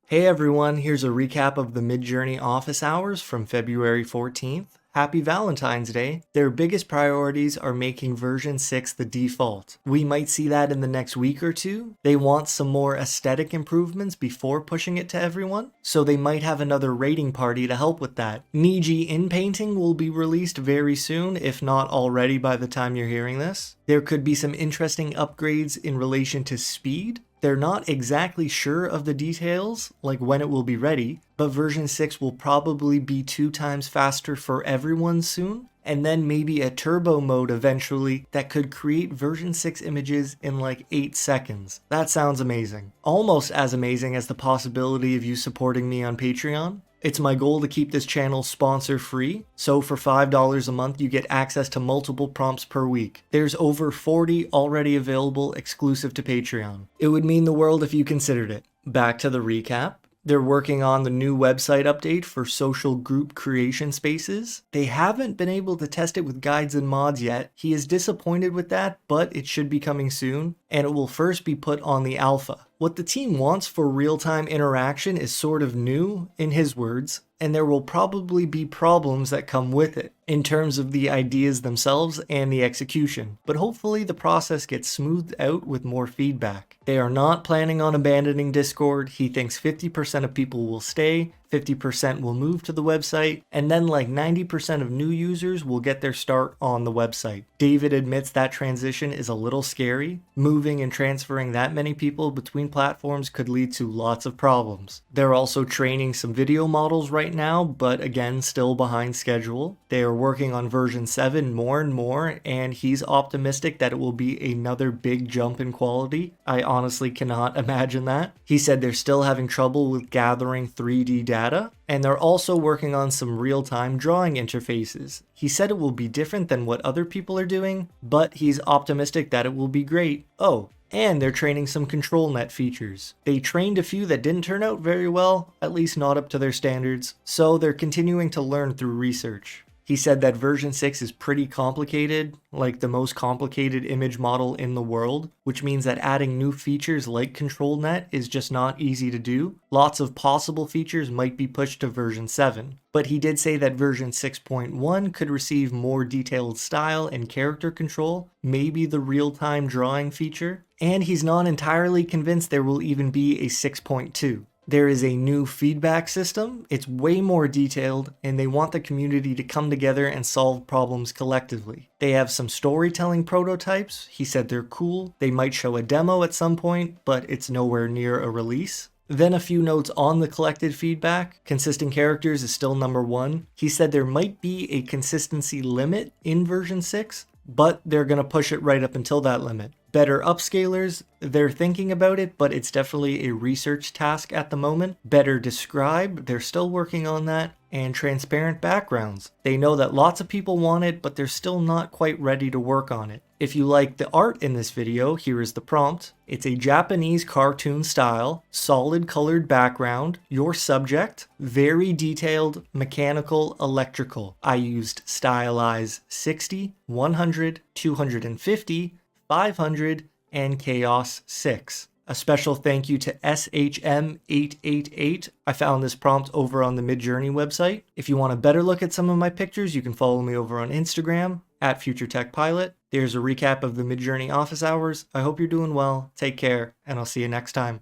Hey everyone, here's a recap of the Midjourney office hours from February 14th. Happy Valentine's Day. Their biggest priorities are making version 6 the default. We might see that in the next week or two. They want some more aesthetic improvements before pushing it to everyone, so they might have another rating party to help with that. Niji in painting will be released very soon, if not already by the time you're hearing this. There could be some interesting upgrades in relation to speed. They're not exactly sure of the details, like when it will be ready, but version 6 will probably be 2 times faster for everyone soon, and then maybe a turbo mode eventually that could create version 6 images in like 8 seconds. That sounds amazing. Almost as amazing as the possibility of you supporting me on Patreon. It's my goal to keep this channel sponsor free, so for $5 a month you get access to multiple prompts per week. There's over 40 already available exclusive to Patreon. It would mean the world if you considered it. Back to the recap. They're working on the new website update for social group creation spaces. They haven't been able to test it with guides and mods yet. He is disappointed with that, but it should be coming soon, and it will first be put on the alpha. What the team wants for real-time interaction is sort of new, in his words, and there will probably be problems that come with it, in terms of the ideas themselves and the execution, but hopefully the process gets smoothed out with more feedback. They are not planning on abandoning Discord. He thinks 50% of people will stay, 50% will move to the website, and then like 90% of new users will get their start on the website. David admits that transition is a little scary. Moving and transferring that many people between platforms could lead to lots of problems. They're also training some video models right now, but again, still behind schedule. They are working on version 7 more and more, and he's optimistic that it will be another big jump in quality. I honestly cannot imagine that. He said they're still having trouble with gathering 3D data, and they're also working on some real-time drawing interfaces. He said it will be different than what other people are doing, but he's optimistic that it will be great. Oh, and they're training some ControlNet features. They trained a few that didn't turn out very well, at least not up to their standards, so they're continuing to learn through research. He said that version 6 is pretty complicated, like the most complicated image model in the world, which means that adding new features like ControlNet is just not easy to do. Lots of possible features might be pushed to version 7, but he did say that version 6.1 could receive more detailed style and character control, maybe the real-time drawing feature, and he's not entirely convinced there will even be a 6.2. There is a new feedback system. It's way more detailed, and they want the community to come together and solve problems collectively. They have some storytelling prototypes. He said they're cool. They might show a demo at some point, but it's nowhere near a release. Then a few notes on the collected feedback. Consistent characters is still number 1. He said there might be a consistency limit in version 6, but they're going to push it right up until that limit. Better upscalers, they're thinking about it, but it's definitely a research task at the moment. Better describe, they're still working on that. And transparent backgrounds. They know that lots of people want it, but they're still not quite ready to work on it. If you like the art in this video, here is the prompt. It's a Japanese cartoon style, solid colored background, your subject, very detailed, mechanical, electrical. I used stylize 60, 100, 250, 500, and chaos 6. A special thank you to SHM888. I found this prompt over on the Midjourney website. If you want a better look at some of my pictures, you can follow me over on Instagram at FutureTechPilot. There's a recap of the Midjourney office hours. I hope you're doing well, take care, and I'll see you next time.